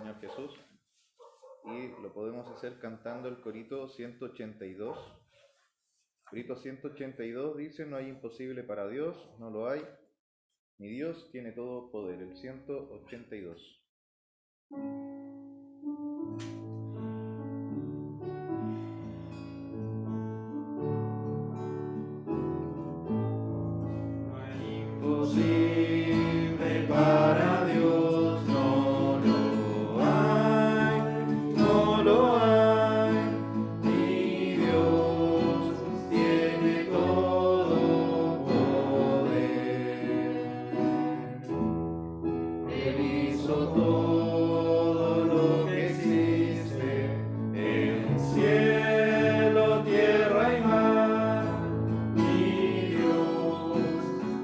Señor Jesús. Y lo podemos hacer cantando el corito 182. Corito 182 dice: no hay imposible para Dios, no lo hay. Mi Dios tiene todo poder. El 182. Imposible para Dios, no lo hay, no lo hay. Mi Dios tiene todo poder. Él hizo todo lo que existe en cielo, tierra y mar. Mi Dios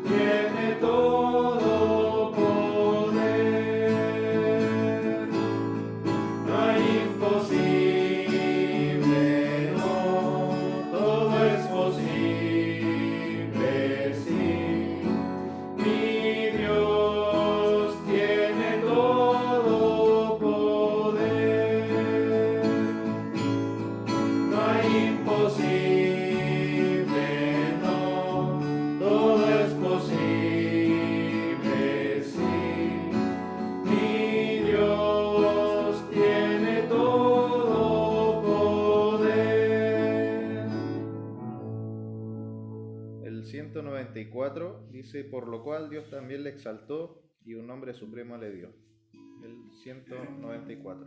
tiene todo poder. No hay imposible, no, todo es posible, sí. Mi Dios tiene todo poder. No hay imposible, no, todo es posible, sí. Mi Dios tiene todo poder. El 194 dice: por lo cual Dios también le exaltó y un nombre supremo le dio. El 194.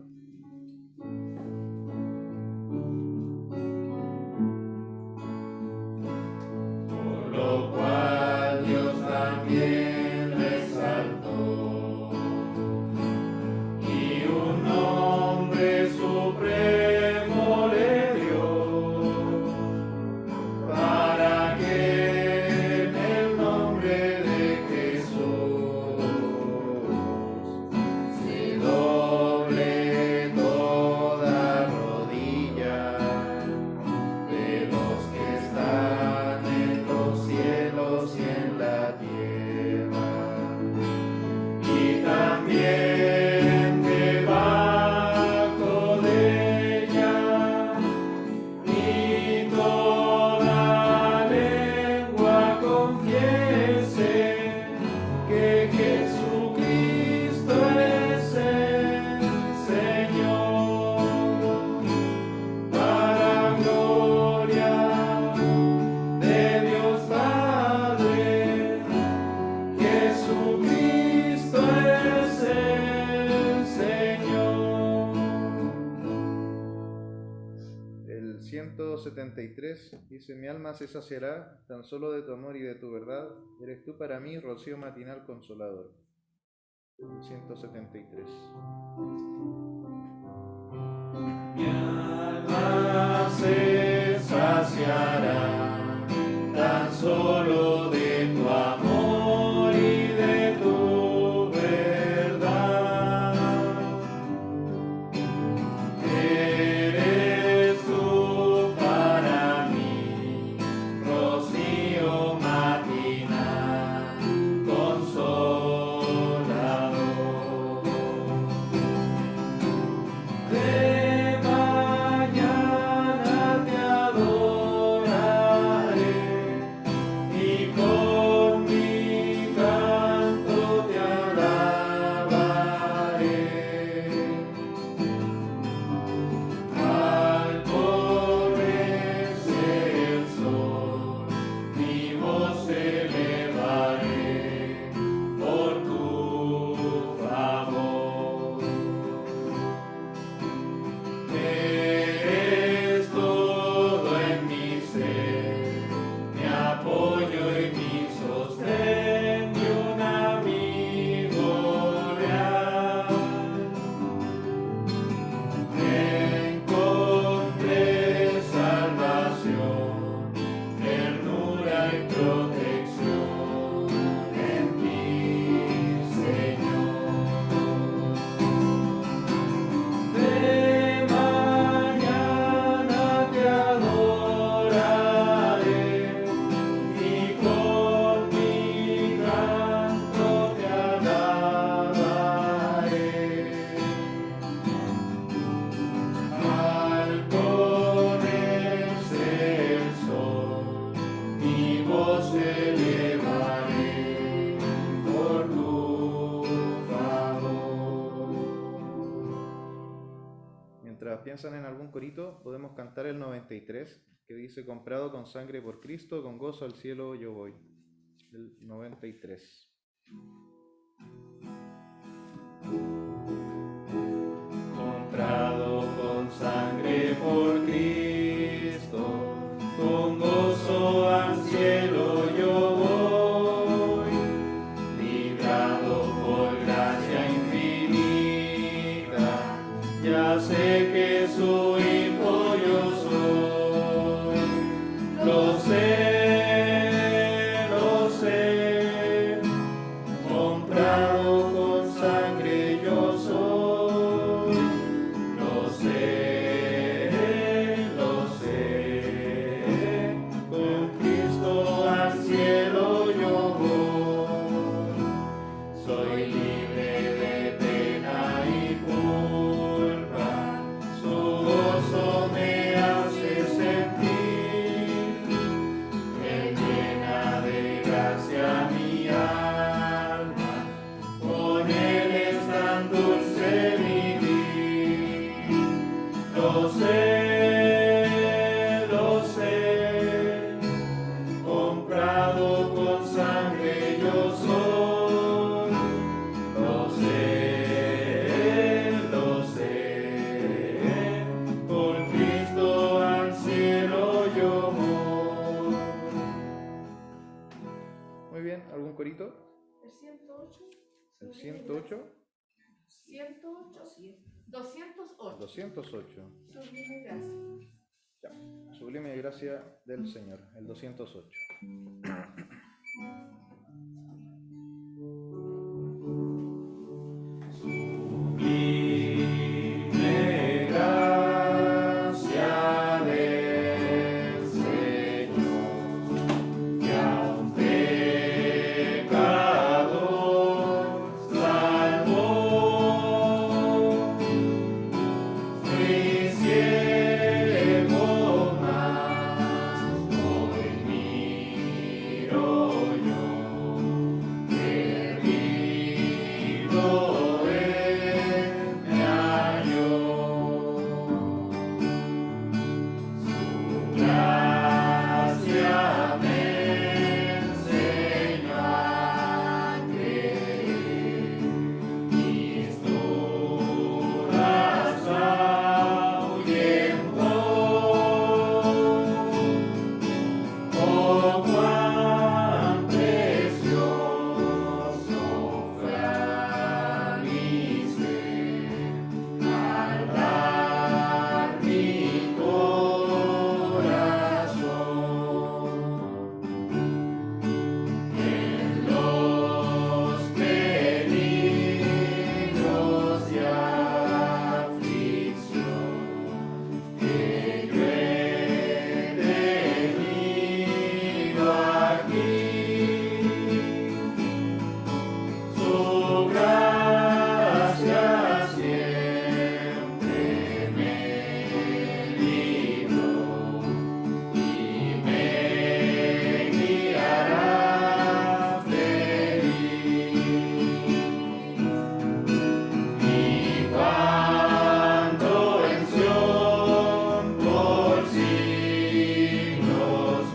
Por lo cual Dios también le exaltó y un nombre supremo le dio, para que en el nombre de Jesús se doble toda rodilla de los que están en los cielos y en la tierra, y también debajo de ella, y toda lengua confiese que Jesucristo es el Señor, para gloria de Dios Padre. Jesucristo es el Señor. El 173 dice: mi alma se saciará tan solo de tu amor y de tu verdad. Eres tú para mí, rocío matinal consolador. El 173. Mi alma se saciará tan solo de tu amor y de tu verdad. Eres tú para mí, rocío matinal, consolador. De mañana te adoraré. mientras piensan en algún corito, podemos cantar el 93, que dice, comprado con sangre por Cristo, con gozo al cielo yo voy. El 93. Comprado con sangre por Cristo, con gozo al cielo yo voy, librado por gracia infinita, ya sé que su hijo yo soy, lo sé, comprado con sangre yo soy, lo sé, con Cristo al cielo yo voy, soy libre de pena y culpa, su gozo me hace sentir, Él llena de gracia mi alma, con Él es tan dulce vivir, lo sé, comprado con sangre yo soy, lo sé, con Cristo al cielo yo voy. Muy bien, ¿algún corito? El 108. El 108. 108. 208. 208. Sublime gracia. Ya. Sublime gracia del Señor, el 208. Sublime gracia del Señor, que a un pecador salvó, fui ciego mas hoy miro yo, perdido él me halló, su gracia me enseñó a creer, mis dudas ahuyentó, oh cuán precioso fue a mi ser al dar mi corazón en los peligros y aflicción que yo he tenido aquí. Su gracia siempre me libró y me guiará feliz. Y cuando en Sión por siglos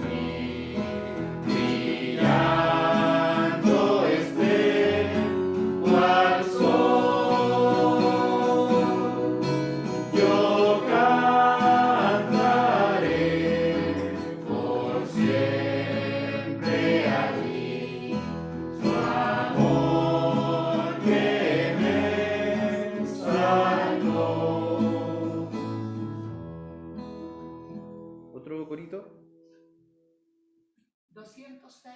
brillando esté cual sol, yo cantaré por siempre allí su amor que me salvó. ¿Otro corito? 206.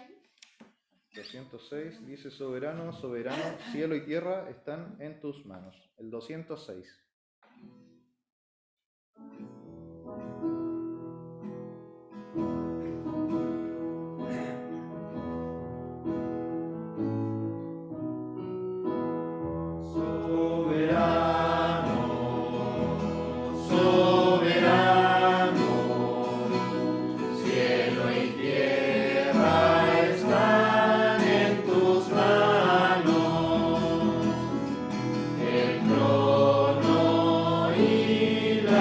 206 dice, soberano, soberano, cielo y tierra están en tus manos. El 206. Soberano, cielo y tierra están en tus manos, el trono y la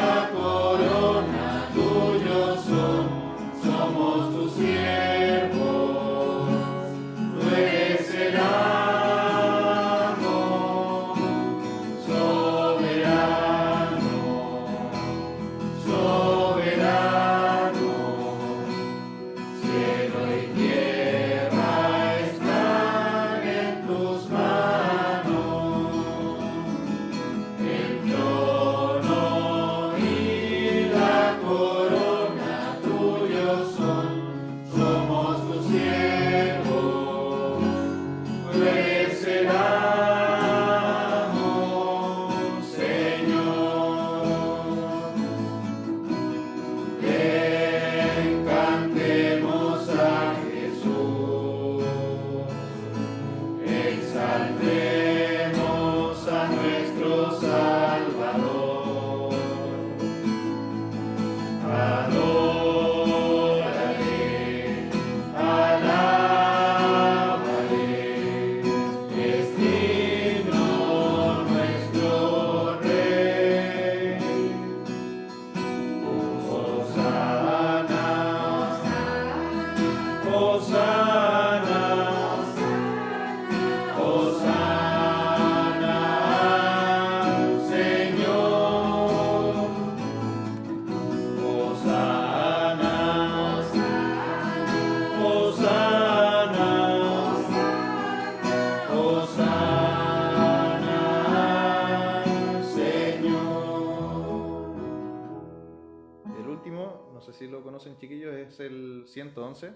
si lo conocen chiquillos, es el 111.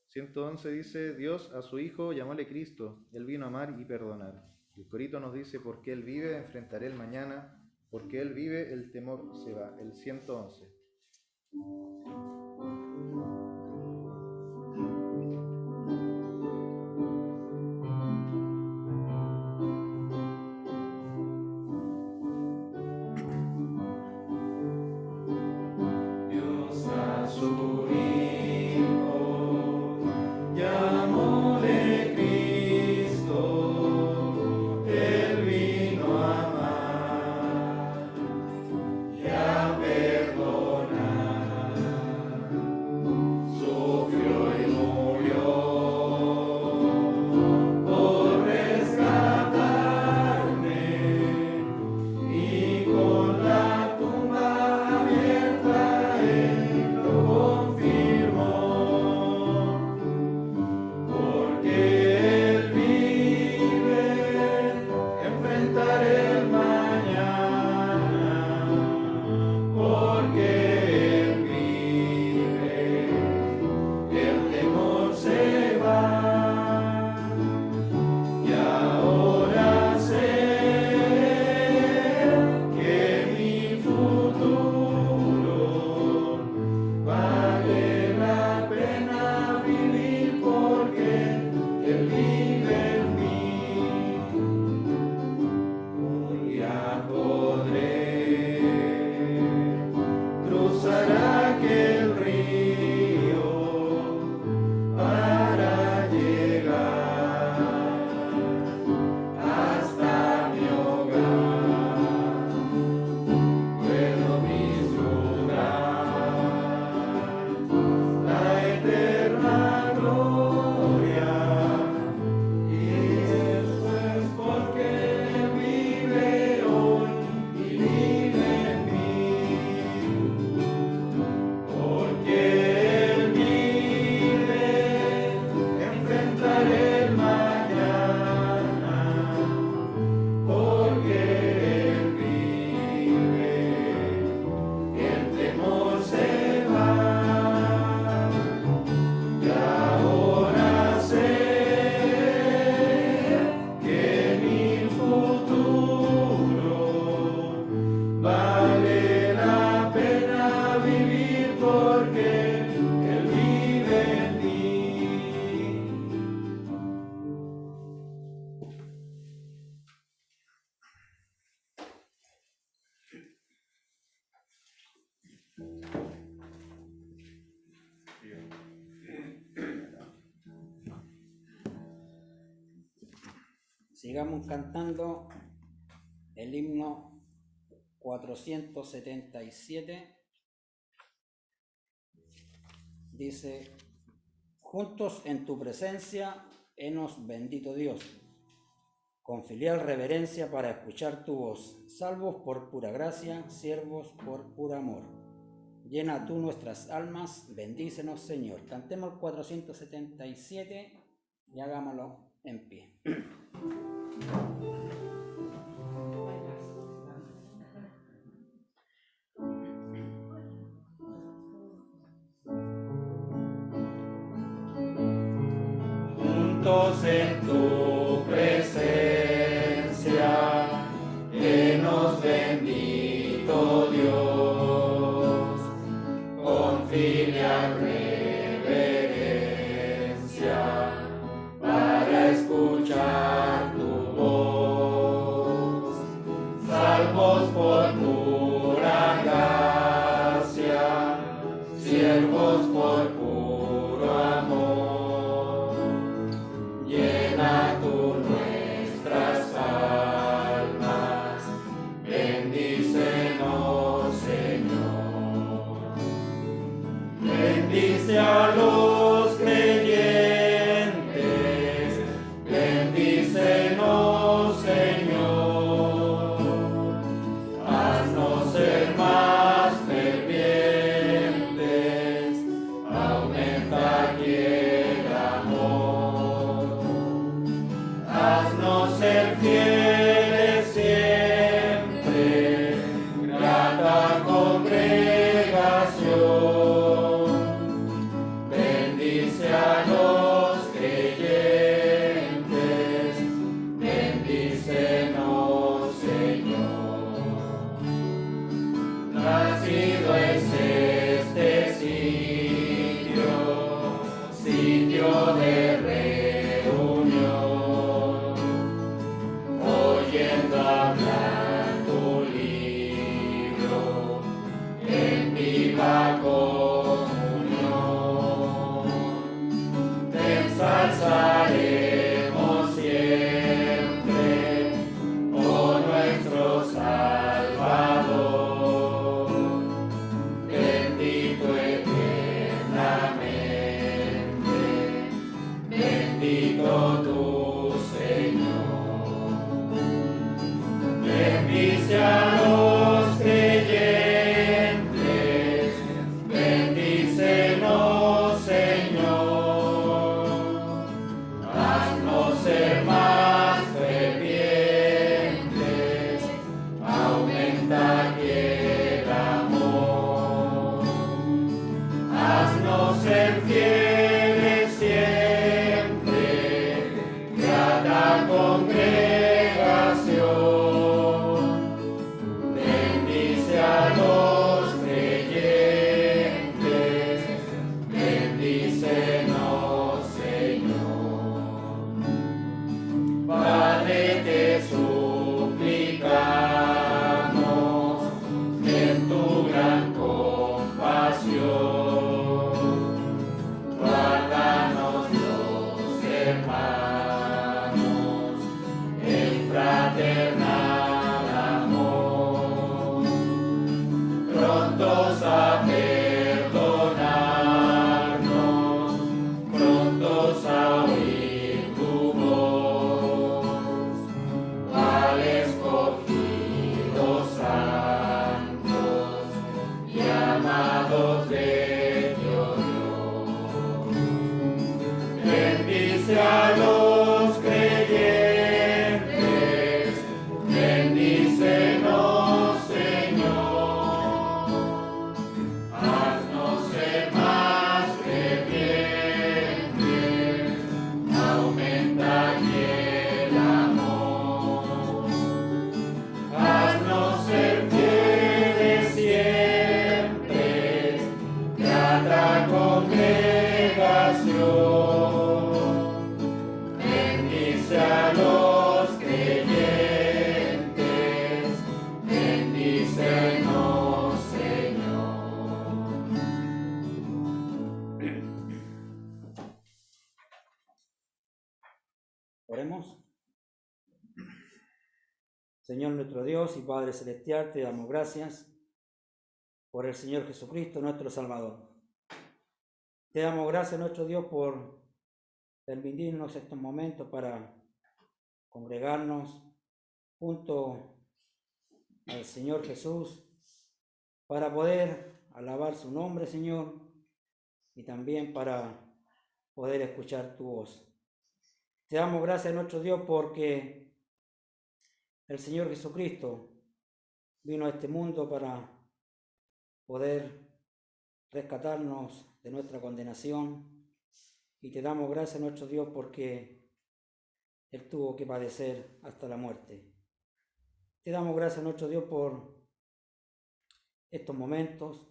111 dice, Dios a su Hijo llamóle Cristo, Él vino a amar y perdonar. El corito nos dice, porque Él vive, enfrentaré el mañana, porque Él vive, el temor se va. El 111. Dios a su Hijo llamóle Cristo, Él vino a amar y a perdonar. Sufrió y murió por rescatarme, y con la tumba abierta Él lo confirmó, porque Él vive, enfrentaré el mañana, porque Él vive, el temor se va. Y ahora sé que mi futuro vale la pena vivir, porque Él vive en mí. Hoy ya podré cruzar aquel río para llegar hasta mi hogar. Puedo vislumbrar la eterna gloria, y eso es porque Él vive hoy y vive en mí. Porque Él vive, enfrentaré el mañana, porque Él vive, el temor se va. Y ahora sé que mi futuro vale la pena vivir, porque Él vive en mí. Sigamos cantando el himno 477. Dice, juntos en tu presencia, henos bendito Dios, con filial reverencia para escuchar tu voz, salvos por pura gracia, siervos por puro amor. Llena tú nuestras almas, bendícenos Señor. Cantemos el 477 y hagámoslo en pie. Juntos en tu presencia, henos bendito Dios, con filial reverencia para escuchar tu voz, salvos por pura gracia, siervos por puro amor. Llena tú nuestras almas, bendícenos Señor. Bendice a los creyentes, bendícenos Señor. Haznos ser más fervientes, aumenta aquí el amor. Haznos ser fieles siempre, grata congregación. prontos a perdonarnos, prontos a oír tu voz, al escogidos santos y amados de Dios. Bendice a los creyentes, bendícenos, Señor. Haznos ser más creyentes, aumenta el amor. Haznos ser fieles siempre, grata congregación. Bendice a los creyentes, bendícenos, Señor. Oremos. Señor nuestro Dios y Padre Celestial, te damos gracias por el Señor Jesucristo, nuestro Salvador. Te damos gracias, nuestro Dios, por permitirnos estos momentos para congregarnos junto al Señor Jesús, para poder alabar su nombre, Señor, y también para poder escuchar tu voz. Te damos gracias, nuestro Dios, porque el Señor Jesucristo vino a este mundo para poder rescatarnos de nuestra condenación. Y te damos gracias, nuestro Dios, porque Él tuvo que padecer hasta la muerte. Te damos gracias, nuestro Dios, por estos momentos.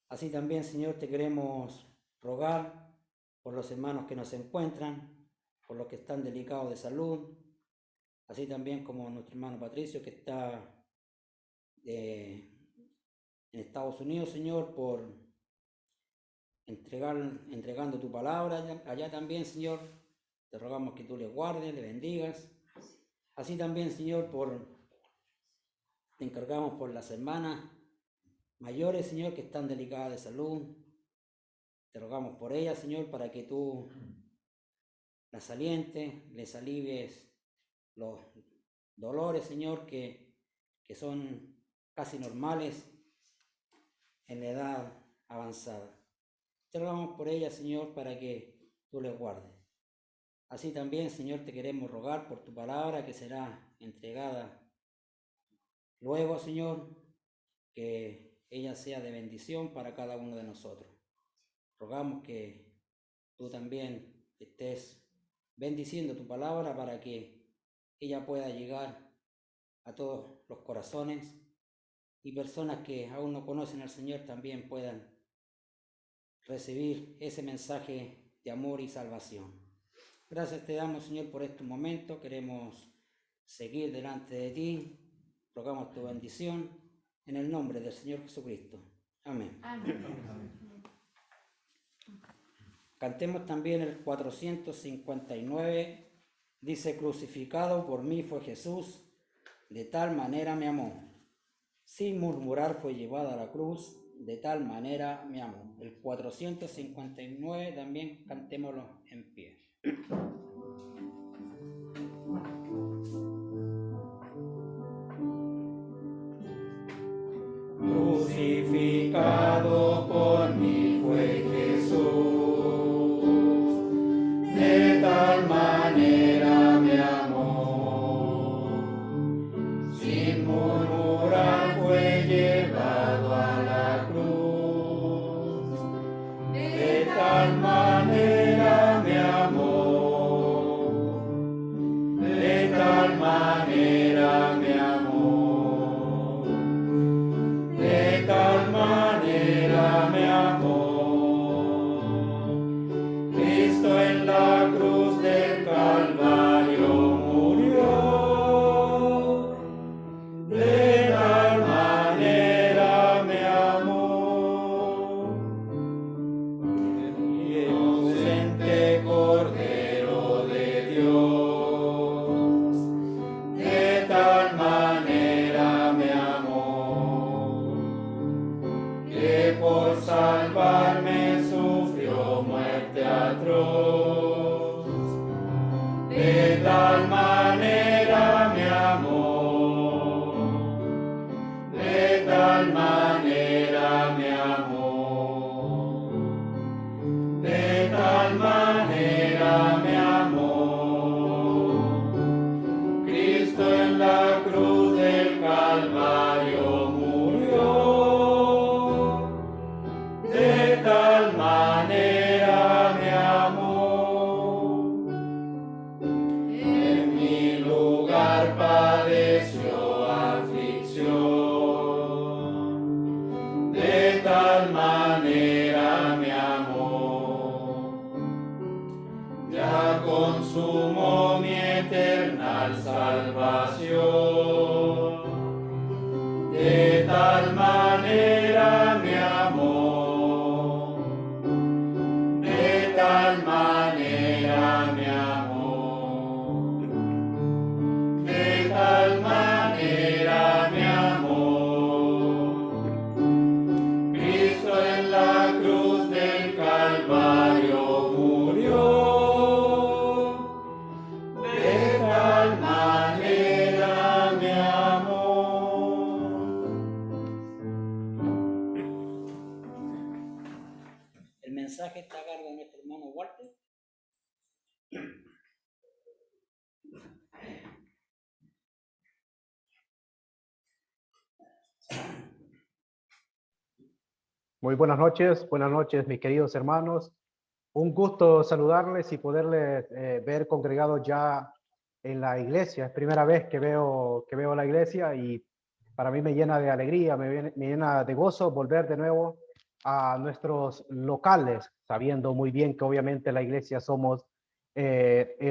Así también, Señor, te queremos rogar por los hermanos que nos encuentran, por los que están delicados de salud, así también como nuestro hermano Patricio, que está en Estados Unidos, Señor, por entregando tu palabra allá también, Señor. Te rogamos que tú le guardes, le bendigas. Así también, Señor, te encargamos por las hermanas mayores, Señor, que están delicadas de salud. Te rogamos por ellas, Señor, para que tú las alientes, les alivies los dolores, Señor, que son casi normales en la edad avanzada. Te rogamos por ellas, Señor, para que tú les guardes. Así también, Señor, te queremos rogar por tu palabra que será entregada luego, Señor, que ella sea de bendición para cada uno de nosotros. Rogamos que tú también estés bendiciendo tu palabra para que ella pueda llegar a todos los corazones y personas que aún no conocen al Señor también puedan recibir ese mensaje de amor y salvación. Gracias te damos, Señor, por este momento. Queremos seguir delante de ti. Rogamos tu bendición en el nombre del Señor Jesucristo. Amén. Amén. Cantemos también el 459. Dice: crucificado por mí fue Jesús, de tal manera me amó. Sin murmurar fue llevado a la cruz, de tal manera me amó. El 459 también cantémoslo en pie. Crucificado por mí fue Jesús, de tal manera me amó. Sin murmurar fue llevado a la cruz, de tal manera me amó, de tal manera me amó, de tal manera me amó. tal manera me amó, de tal manera me amó. Cristo en la cruz del Calvario murió, de tal manera me amó. En mi lugar padeció aflicción, de tal manera me amó. Ya consumó mi eterna salvación, de tal manera me amó, de tal manera me amó, de tal manera me amó. Cristo en la cruz del Calvario murió, de tal manera me amó. El mensaje está a cargo de nuestro hermano Walter. Muy buenas noches mis queridos hermanos. Un gusto saludarles y poderles ver congregados ya en la iglesia. Es primera vez que veo la iglesia y para mí me llena de alegría, me llena de gozo volver de nuevo a nuestros locales, sabiendo muy bien que obviamente la iglesia somos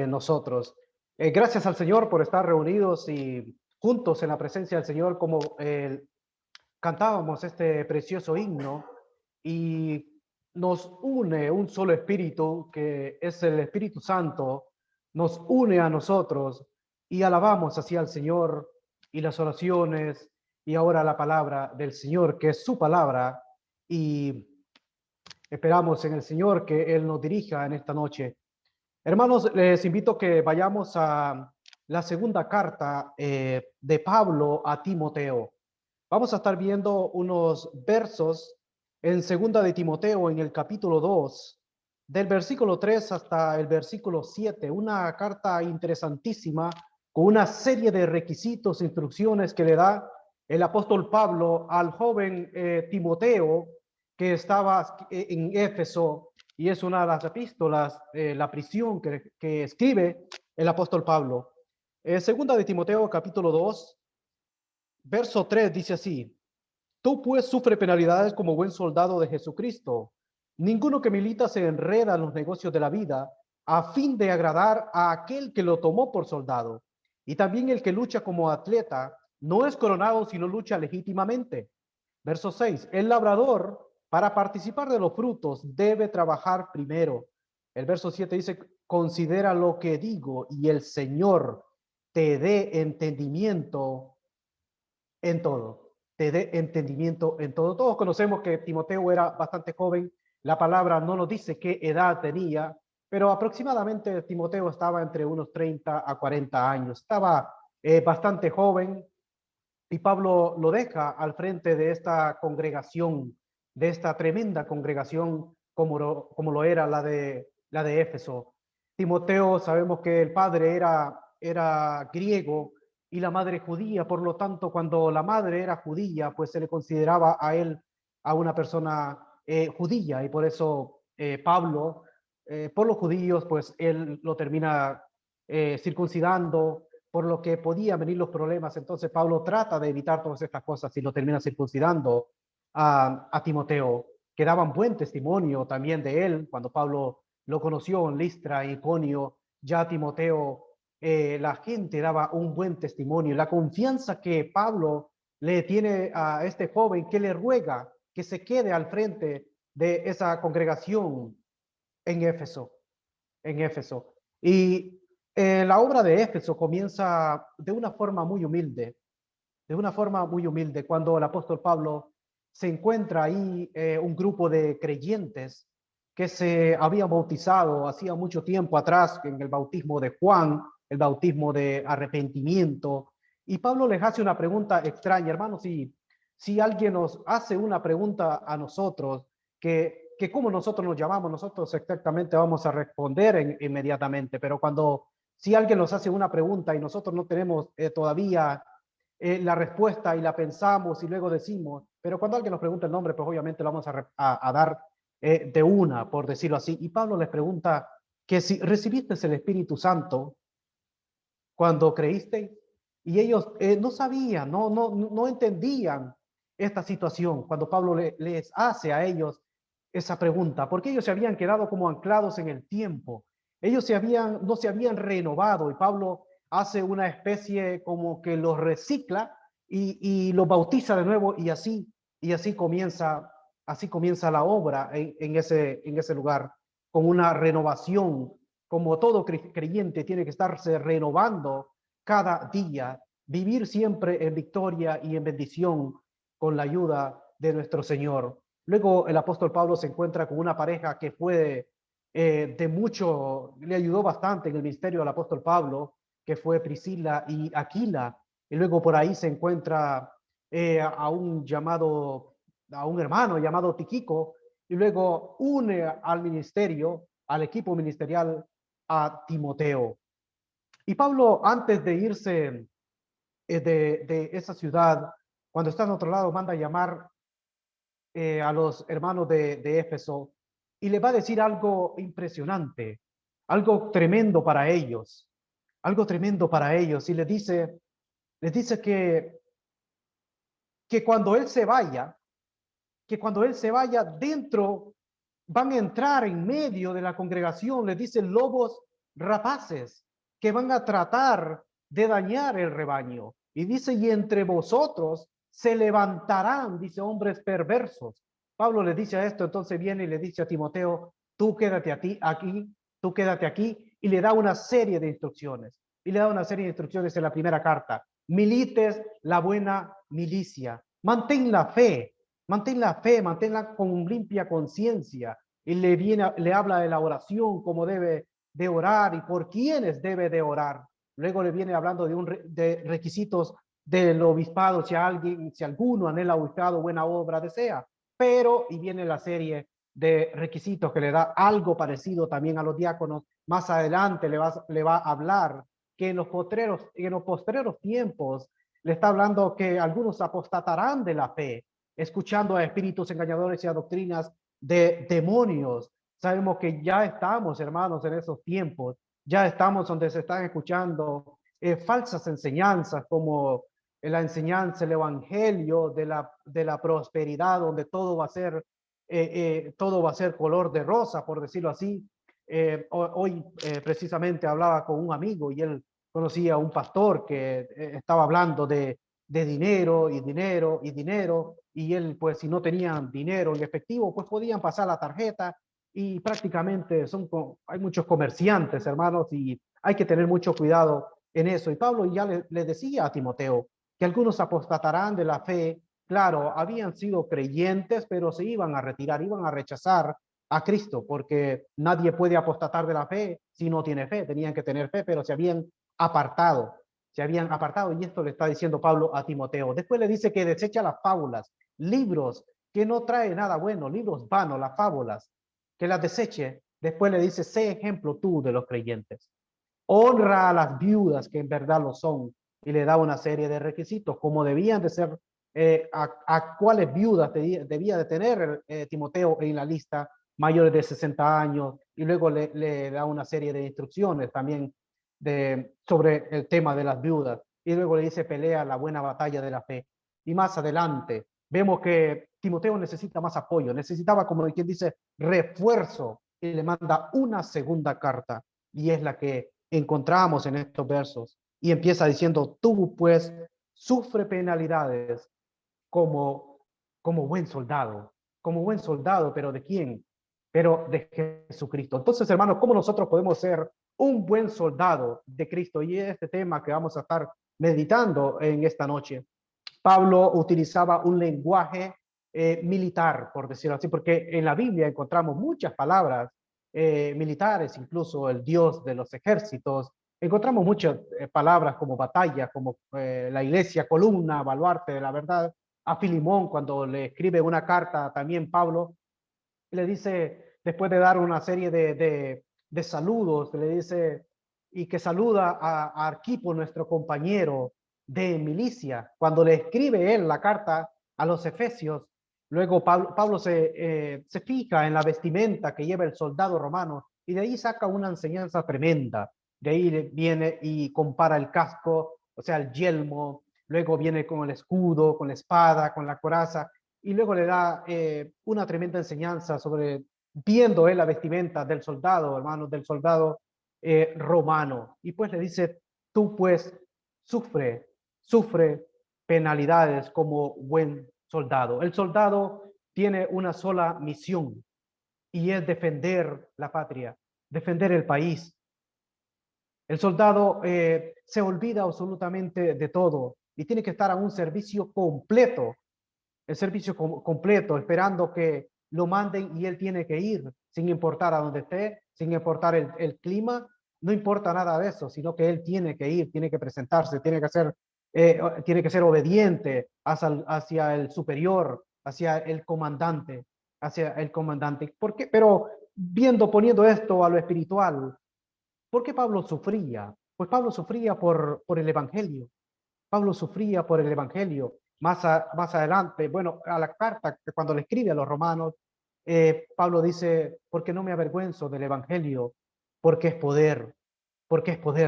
nosotros. Gracias al Señor por estar reunidos y juntos en la presencia del Señor, como cantábamos este precioso himno, y nos une un solo espíritu, que es el Espíritu Santo, nos une a nosotros y alabamos así al Señor, y las oraciones y ahora la palabra del Señor, que es su palabra, y esperamos en el Señor que Él nos dirija en esta noche. Hermanos, les invito a que vayamos a la segunda carta de Pablo a Timoteo. Vamos a estar viendo unos versos en segunda de Timoteo, en el capítulo 2, del versículo 3 hasta el versículo 7, una carta interesantísima con una serie de requisitos, instrucciones que le da el apóstol Pablo al joven Timoteo, que estaba en Éfeso, y es una de las epístolas, la prisión que escribe el apóstol Pablo. Segunda de Timoteo, capítulo 2, verso 3 dice así: tú pues sufre penalidades como buen soldado de Jesucristo. Ninguno que milita se enreda en los negocios de la vida a fin de agradar a aquel que lo tomó por soldado. Y también el que lucha como atleta no es coronado sino lucha legítimamente. Verso 6. El labrador, para participar de los frutos, debe trabajar primero. El verso 7 dice: considera lo que digo y el Señor te dé entendimiento en todo, te dé entendimiento en todo. Todos conocemos que Timoteo era bastante joven. La palabra no nos dice qué edad tenía, pero aproximadamente Timoteo estaba entre unos 30 a 40 años. Estaba bastante joven, y Pablo lo deja al frente de esta congregación, de esta tremenda congregación como lo era la de Éfeso. Timoteo, sabemos que el padre era griego y la madre judía, por lo tanto, cuando la madre era judía, pues se le consideraba a él a una persona judía, y por eso Pablo, por los judíos, pues él lo termina circuncidando, por lo que podían venir los problemas. Entonces Pablo trata de evitar todas estas cosas y lo termina circuncidando a Timoteo, que daban buen testimonio también de él. Cuando Pablo lo conoció en Listra y Iconio, ya Timoteo, la gente daba un buen testimonio. La confianza que Pablo le tiene a este joven, que le ruega que se quede al frente de esa congregación en Éfeso. Y la obra de Éfeso comienza de una forma muy humilde, cuando el apóstol Pablo se encuentra ahí un grupo de creyentes que se habían bautizado hacía mucho tiempo atrás en el bautismo de Juan, el bautismo de arrepentimiento. Y Pablo les hace una pregunta extraña: hermanos, si alguien nos hace una pregunta a nosotros, que cómo nosotros nos llamamos, nosotros exactamente vamos a responder inmediatamente, pero si alguien nos hace una pregunta y nosotros no tenemos todavía la respuesta y la pensamos y luego decimos, pero cuando alguien nos pregunta el nombre, pues obviamente lo vamos a dar de una, por decirlo así. Y Pablo les pregunta que si recibiste el Espíritu Santo cuando creíste, y ellos no sabían, no entendían esta situación cuando Pablo les hace a ellos esa pregunta, porque ellos se habían quedado como anclados en el tiempo. Ellos no se habían renovado, y Pablo hace una especie como que los recicla y los bautiza de nuevo, y así comienza la obra en ese lugar, con una renovación, como todo creyente tiene que estarse renovando cada día, vivir siempre en victoria y en bendición con la ayuda de nuestro Señor. Luego el apóstol Pablo se encuentra con una pareja que fue de mucho, le ayudó bastante en el ministerio al apóstol Pablo, que fue Priscila y Aquila, y luego por ahí se encuentra a un hermano llamado Tíquico, y luego une al ministerio, al equipo ministerial, a Timoteo. Y Pablo, antes de irse de esa ciudad, cuando está en otro lado, manda a llamar a los hermanos de Éfeso y les va a decir algo impresionante, algo tremendo para ellos, y les dice que cuando él se vaya, dentro van a entrar en medio de la congregación, les dice lobos rapaces que van a tratar de dañar el rebaño. Y dice, y entre vosotros se levantarán, dice, hombres perversos. Pablo le dice a esto, entonces viene y le dice a Timoteo, tú quédate aquí, y le da una serie de instrucciones. Y le da una serie de instrucciones en la primera carta. Milites la buena milicia. Mantén la fe, manténla con limpia conciencia. Y le habla de la oración, cómo debe de orar y por quiénes debe de orar. Luego le viene hablando de requisitos del obispado, si alguno anhela obispado, buena obra desea. Pero, y viene la serie de requisitos que le da algo parecido también a los diáconos. Más adelante le va a hablar que en los postreros tiempos le está hablando que algunos apostatarán de la fe, escuchando a espíritus engañadores y a doctrinas de demonios. Sabemos que ya estamos, hermanos, en esos tiempos. Ya estamos donde se están escuchando falsas enseñanzas como la enseñanza, el evangelio de la prosperidad, donde todo va a ser color de rosa, por decirlo así. Hoy precisamente hablaba con un amigo y él conocía a un pastor que estaba hablando de dinero, y él, pues, si no tenían dinero en efectivo, pues podían pasar la tarjeta, y prácticamente hay muchos comerciantes, hermanos, y hay que tener mucho cuidado en eso. Y Pablo ya le decía a Timoteo que algunos apostatarán de la fe. Claro, habían sido creyentes, pero se iban a retirar, iban a rechazar a Cristo, porque nadie puede apostatar de la fe si no tiene fe. Tenían que tener fe, pero se habían apartado, y esto le está diciendo Pablo a Timoteo. Después le dice que desecha las fábulas, libros que no traen nada bueno, libros vanos, las fábulas, que las deseche. Después le dice, sé ejemplo tú de los creyentes. Honra a las viudas, que en verdad lo son, y le da una serie de requisitos, como debían de ser, a cuáles viudas debía de tener Timoteo en la lista, mayores de 60 años, y luego le da una serie de instrucciones también sobre el tema de las viudas, y luego le dice, pelea la buena batalla de la fe. Y más adelante vemos que Timoteo necesita más apoyo, necesitaba, como quien dice, refuerzo, y le manda una segunda carta, y es la que encontramos en estos versos, y empieza diciendo, tú pues sufre penalidades como buen soldado, pero ¿de quién? Pero de Jesucristo. Entonces, hermanos, ¿cómo nosotros podemos ser un buen soldado de Cristo? Y este tema que vamos a estar meditando en esta noche. Pablo utilizaba un lenguaje militar, por decirlo así, porque en la Biblia encontramos muchas palabras militares, incluso el Dios de los ejércitos. Encontramos muchas palabras como batalla, como la iglesia, columna, baluarte de la verdad. a Filimón cuando le escribe una carta también Pablo, le dice, después de dar una serie de saludos, le dice, y que saluda a Arquipo, nuestro compañero de milicia. Cuando le escribe él la carta a los efesios, luego Pablo se fija en la vestimenta que lleva el soldado romano y de ahí saca una enseñanza tremenda. De ahí viene y compara el casco, o sea, el yelmo, luego viene con el escudo, con la espada, con la coraza, y luego le da una tremenda enseñanza sobre, viendo la vestimenta del soldado, hermanos, del soldado romano. Y pues le dice, tú pues sufre penalidades como buen soldado. El soldado tiene una sola misión y es defender la patria, defender el país. El soldado se olvida absolutamente de todo y tiene que estar a un servicio completo, el servicio completo, esperando que lo manden y él tiene que ir, sin importar a dónde esté, sin importar el clima, no importa nada de eso, sino que él tiene que ir, tiene que presentarse, tiene que ser obediente hacia el superior, hacia el comandante, ¿Por qué? Pero poniendo esto a lo espiritual, ¿por qué Pablo sufría? Pues Pablo sufría por el evangelio. Pablo sufría por el evangelio. Más adelante, bueno, a la carta que cuando le escribe a los romanos, Pablo dice, porque no me avergüenzo del evangelio, porque es poder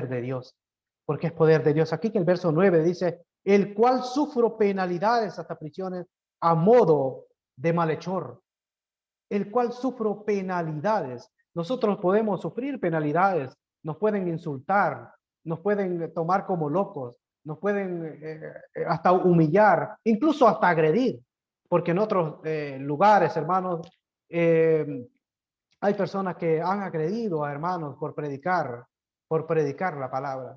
de Dios, porque es poder de Dios. Aquí que el verso 9 dice, el cual sufro penalidades hasta prisiones a modo de malhechor, el cual sufro penalidades. Nosotros podemos sufrir penalidades, nos pueden insultar, nos pueden tomar como locos, nos pueden hasta humillar, incluso hasta agredir, porque en otros lugares, hermanos, hay personas que han agredido a hermanos por predicar la palabra,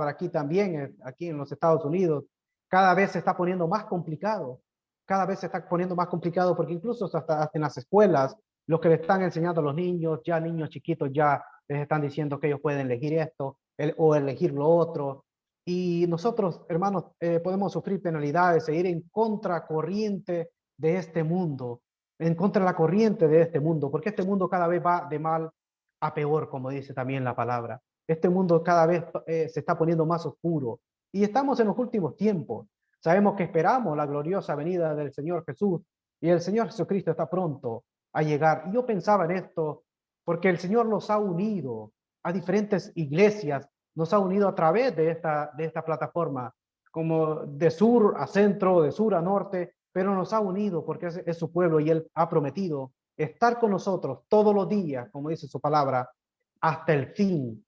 Aquí también, aquí en los Estados Unidos, cada vez se está poniendo más complicado, porque incluso hasta en las escuelas, los que le están enseñando a los niños, ya niños chiquitos ya les están diciendo que ellos pueden elegir esto o elegir lo otro. Y nosotros, hermanos, podemos sufrir penalidades, seguir en contracorriente de este mundo, en contra de la corriente de este mundo, porque este mundo cada vez va de mal a peor, como dice también la palabra. Este mundo cada vez se está poniendo más oscuro y estamos en los últimos tiempos. Sabemos que esperamos la gloriosa venida del Señor Jesús y el Señor Jesucristo está pronto a llegar. Y yo pensaba en esto porque el Señor nos ha unido a diferentes iglesias, nos ha unido a través de esta plataforma, como de sur a centro, de sur a norte, pero nos ha unido porque es su pueblo y Él ha prometido estar con nosotros todos los días, como dice su palabra, hasta el fin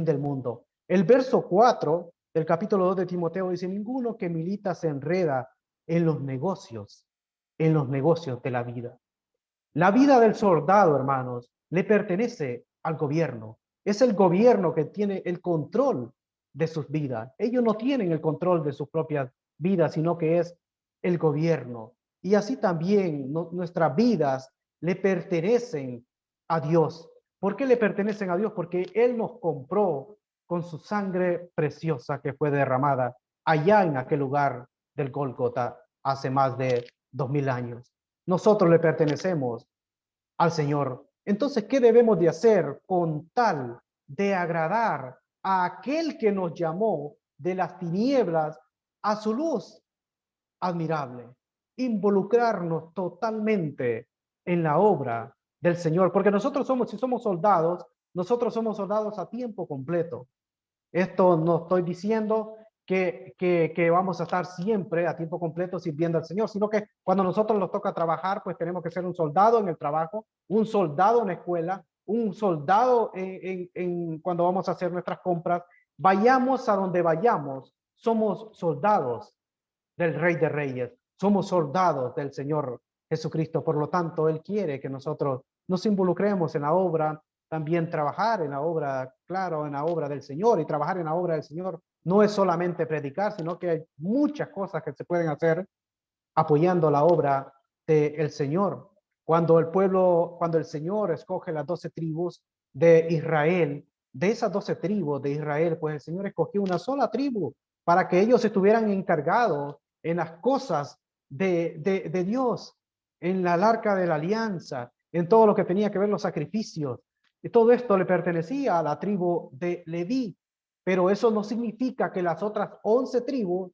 del mundo. El verso 4 del capítulo 2 de Timoteo dice, ninguno que milita se enreda en los negocios de la vida. La vida del soldado, hermanos, le pertenece al gobierno. Es el gobierno que tiene el control de sus vidas. Ellos no tienen el control de sus propias vidas, sino que es el gobierno. Y así también nuestras vidas le pertenecen a Dios. ¿Por qué le pertenecen a Dios? Porque Él nos compró con su sangre preciosa que fue derramada allá en aquel lugar del Gólgota hace más de 2000 años. Nosotros le pertenecemos al Señor. Entonces, ¿qué debemos de hacer con tal de agradar a aquel que nos llamó de las tinieblas a su luz admirable? Involucrarnos totalmente en la obra del Señor, porque si somos soldados, nosotros somos soldados a tiempo completo. Esto no estoy diciendo que vamos a estar siempre a tiempo completo sirviendo al Señor, sino que cuando nosotros nos toca trabajar, pues tenemos que ser un soldado en el trabajo, un soldado en la escuela, un soldado cuando vamos a hacer nuestras compras. Vayamos a donde vayamos, somos soldados del Rey de Reyes, somos soldados del Señor Jesucristo. Por lo tanto, Él quiere que nosotros nos involucremos en la obra, también trabajar en la obra, claro, en la obra del Señor. Y trabajar en la obra del Señor no es solamente predicar, sino que hay muchas cosas que se pueden hacer apoyando la obra del Señor. Cuando el Señor escoge las 12 tribus de Israel, de esas 12 tribus de Israel, pues el Señor escogió una sola tribu para que ellos estuvieran encargados en las cosas de Dios, en la arca de la alianza, en todo lo que tenía que ver los sacrificios. Y todo esto le pertenecía a la tribu de Leví, pero eso no significa que las otras 11 tribus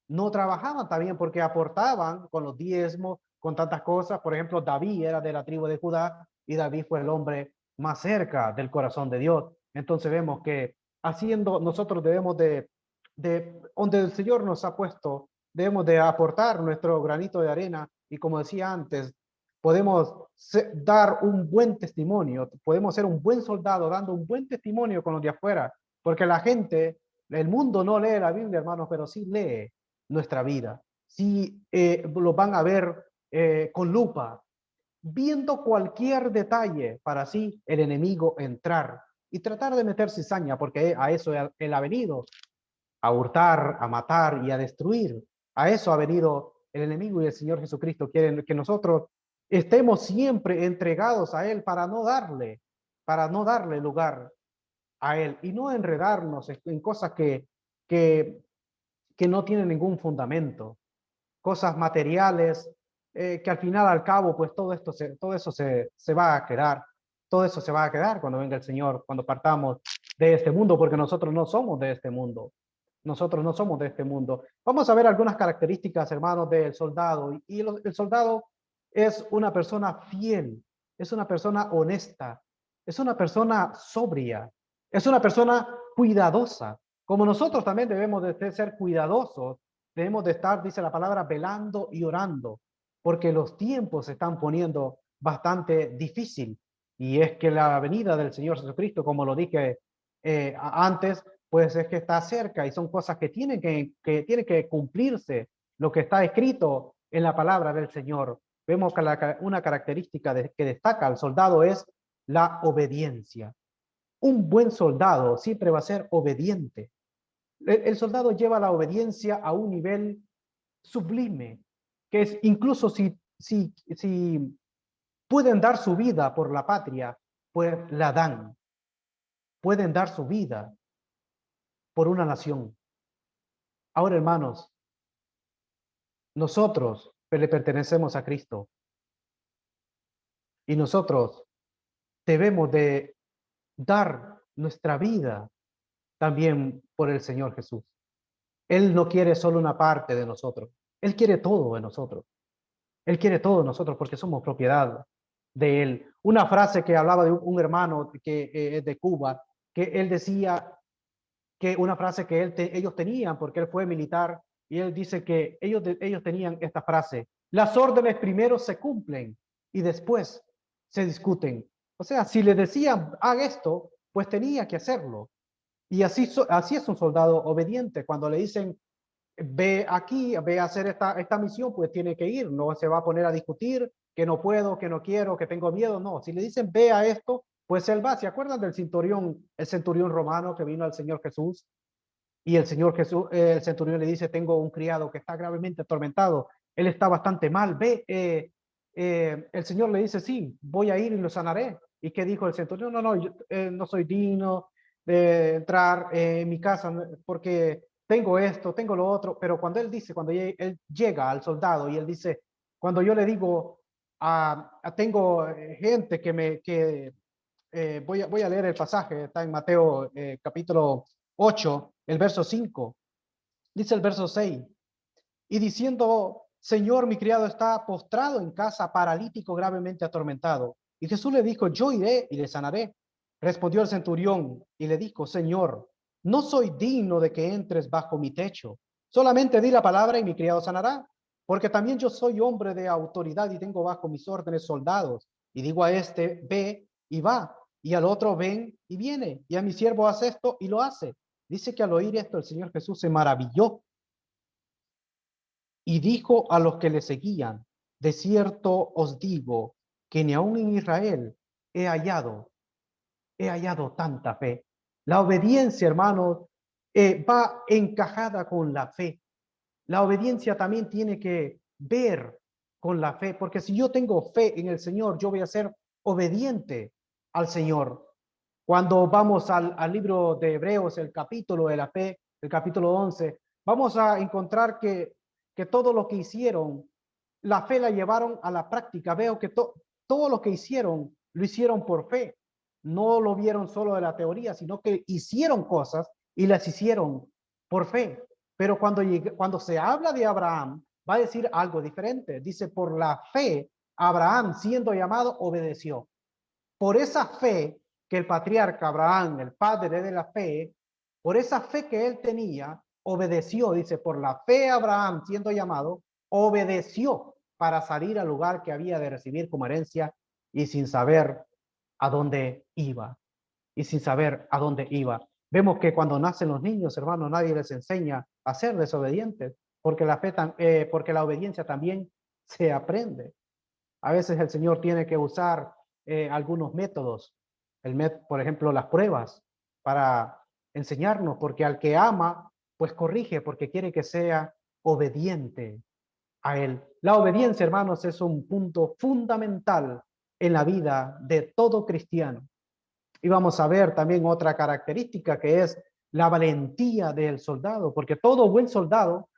no trabajaban también, porque aportaban con los diezmos, con tantas cosas. Por ejemplo, David era de la tribu de Judá y David fue el hombre más cerca del corazón de Dios. Entonces vemos que haciendo, nosotros debemos de donde el Señor nos ha puesto, debemos de aportar nuestro granito de arena, y como decía antes, podemos dar un buen testimonio, podemos ser un buen soldado dando un buen testimonio con los de afuera, porque la gente, el mundo no lee la Biblia, hermanos, pero sí lee nuestra vida. Sí lo van a ver con lupa, viendo cualquier detalle para así el enemigo entrar y tratar de meter cizaña, porque a eso él ha venido, a hurtar, a matar y a destruir. A eso ha venido el enemigo, y el Señor Jesucristo quiere que nosotros estemos siempre entregados a Él para no darle lugar a Él y no enredarnos en cosas que no tienen ningún fundamento, cosas materiales, que al final, al cabo, pues todo eso se va a quedar. Todo eso se va a quedar cuando venga el Señor, cuando partamos de este mundo, porque nosotros no somos de este mundo. Nosotros no somos de este mundo. Vamos a ver algunas características, hermanos, del soldado. Y el soldado es una persona fiel, es una persona honesta, es una persona sobria, es una persona cuidadosa. Como nosotros también debemos de ser cuidadosos, debemos de estar, dice la palabra, velando y orando, porque los tiempos se están poniendo bastante difícil. Y es que la venida del Señor Jesucristo, como lo dije antes, pues es que está cerca, y son cosas que tienen que cumplirse, lo que está escrito en la palabra del Señor. Vemos que una característica que destaca al soldado es la obediencia. Un buen soldado siempre va a ser obediente. El soldado lleva la obediencia a un nivel sublime, que es incluso si pueden dar su vida por la patria, pues la dan. Pueden dar su vida por una nación. Ahora, hermanos, nosotros le pertenecemos a Cristo, y nosotros debemos de dar nuestra vida también por el Señor Jesús. Él no quiere solo una parte de nosotros, Él quiere todo de nosotros. Él quiere todo de nosotros porque somos propiedad de Él. Una frase que hablaba de un hermano que es de Cuba, que él decía que una frase que ellos tenían, porque él fue militar, y él dice que ellos tenían esta frase: las órdenes primero se cumplen y después se discuten. O sea, si le decían, haga esto, pues tenía que hacerlo. Y así es un soldado obediente. Cuando le dicen, ve aquí, ve a hacer esta misión, pues tiene que ir. No se va a poner a discutir que no puedo, que no quiero, que tengo miedo. No, si le dicen, ve a esto, pues él va. ¿Se acuerdan del el centurión romano que vino al Señor Jesús? Y el centurión le dice, tengo un criado que está gravemente atormentado. Él está bastante mal. Ve, el Señor le dice, sí, voy a ir y lo sanaré. ¿Y qué dijo el centurión? No, yo no soy digno de entrar en mi casa porque tengo esto, tengo lo otro. Pero cuando él llega al soldado y él dice, cuando yo le digo, tengo gente voy a leer el pasaje, está en Mateo capítulo 8, el verso 5, dice el verso 6, y diciendo, Señor, mi criado está postrado en casa, paralítico, gravemente atormentado. Y Jesús le dijo, yo iré y le sanaré. Respondió el centurión y le dijo, Señor, no soy digno de que entres bajo mi techo. Solamente di la palabra y mi criado sanará. Porque también yo soy hombre de autoridad y tengo bajo mis órdenes soldados. Y digo a este, ve y va. Y al otro, ven y viene. Y a mi siervo, haz esto y lo hace. Dice que al oír esto el Señor Jesús se maravilló y dijo a los que le seguían, de cierto os digo que ni aun en Israel he hallado tanta fe. La obediencia, hermanos, va encajada con la fe. La obediencia también tiene que ver con la fe, porque si yo tengo fe en el Señor, yo voy a ser obediente al Señor. Cuando vamos al libro de Hebreos, el capítulo de la fe, el capítulo 11, vamos a encontrar que que todo lo que hicieron, la fe la llevaron a la práctica. Veo que todo lo que hicieron, lo hicieron por fe. No lo vieron solo de la teoría, sino que hicieron cosas y las hicieron por fe. Pero cuando se habla de Abraham, va a decir algo diferente. Dice, por la fe, Abraham, siendo llamado, obedeció. Por esa fe que el patriarca Abraham, el padre de la fe, por esa fe que él tenía, obedeció. Dice, por la fe Abraham, siendo llamado, obedeció para salir al lugar que había de recibir como herencia y sin saber a dónde iba. Y sin saber a dónde iba. Vemos que cuando nacen los niños, hermanos, nadie les enseña a ser desobedientes, porque porque la obediencia también se aprende. A veces el Señor tiene que usar algunos métodos, por ejemplo, las pruebas, para enseñarnos, porque al que ama, pues corrige, porque quiere que sea obediente a Él. La obediencia, hermanos, es un punto fundamental en la vida de todo cristiano. Y vamos a ver también otra característica que es la valentía del soldado, porque todo buen soldado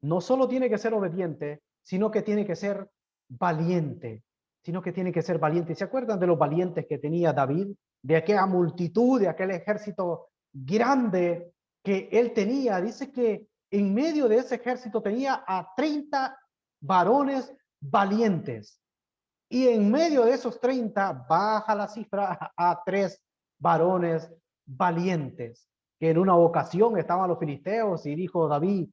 no solo tiene que ser obediente, sino que tiene que ser valiente, ¿Se acuerdan de los valientes que tenía David? De aquella multitud, de aquel ejército grande que él tenía. Dice que en medio de ese ejército tenía a 30 varones valientes. Y en medio de esos 30 baja la cifra a 3 varones valientes, que en una ocasión estaban los filisteos y dijo David,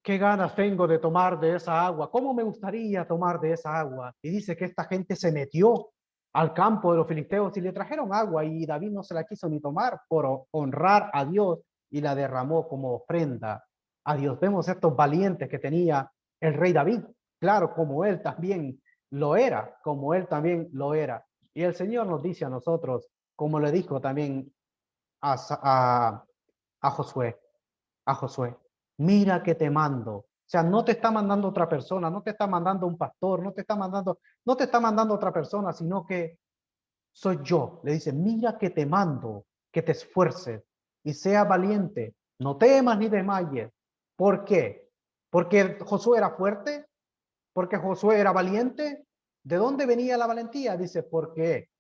qué ganas tengo de tomar de esa agua, cómo me gustaría tomar de esa agua. Y dice que esta gente se metió al campo de los filisteos y le trajeron agua y David no se la quiso ni tomar por honrar a Dios y la derramó como ofrenda a Dios. Vemos estos valientes que tenía el rey David, claro, como él también lo era, Y el Señor nos dice a nosotros, como le dijo también a Josué, mira que te mando. O sea, no te está mandando otra persona, no te está mandando un pastor, no te está mandando otra persona, sino que soy yo. Le dice, mira que te mando, que te esfuerces y sea valiente. No temas ni desmayes. ¿Por qué? Porque Josué era fuerte, porque Josué era valiente. ¿De dónde venía la valentía? Dice, ¿por qué?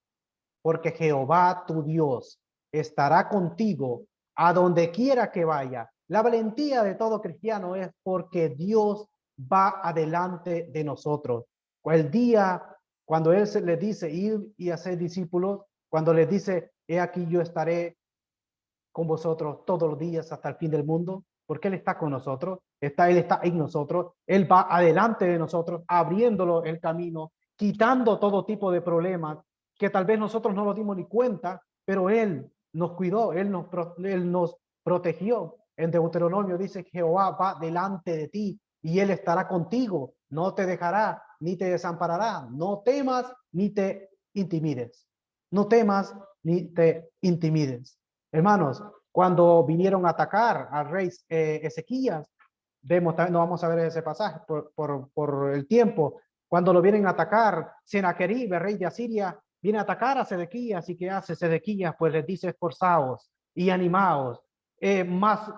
Porque Jehová tu Dios estará contigo a donde quiera que vaya. La valentía de todo cristiano es porque Dios va adelante de nosotros. El día cuando Él les dice ir y hacer discípulos, cuando les dice, he aquí yo estaré con vosotros todos los días hasta el fin del mundo, porque Él está con nosotros, Él está en nosotros, Él va adelante de nosotros, abriéndolo el camino, quitando todo tipo de problemas que tal vez nosotros no nos dimos ni cuenta, pero Él nos cuidó, Él nos protegió. En Deuteronomio dice que Jehová va delante de ti y Él estará contigo, no te dejará ni te desamparará. No temas ni te intimides. No temas ni te intimides. Hermanos, cuando vinieron a atacar al rey Ezequías, no vamos a ver ese pasaje por el tiempo. Cuando lo vienen a atacar, Senaquerib, el rey de Asiria, viene a atacar a Sedequías. ¿Y qué hace Sedequías? Pues les dice, esforzaos y animaos. Más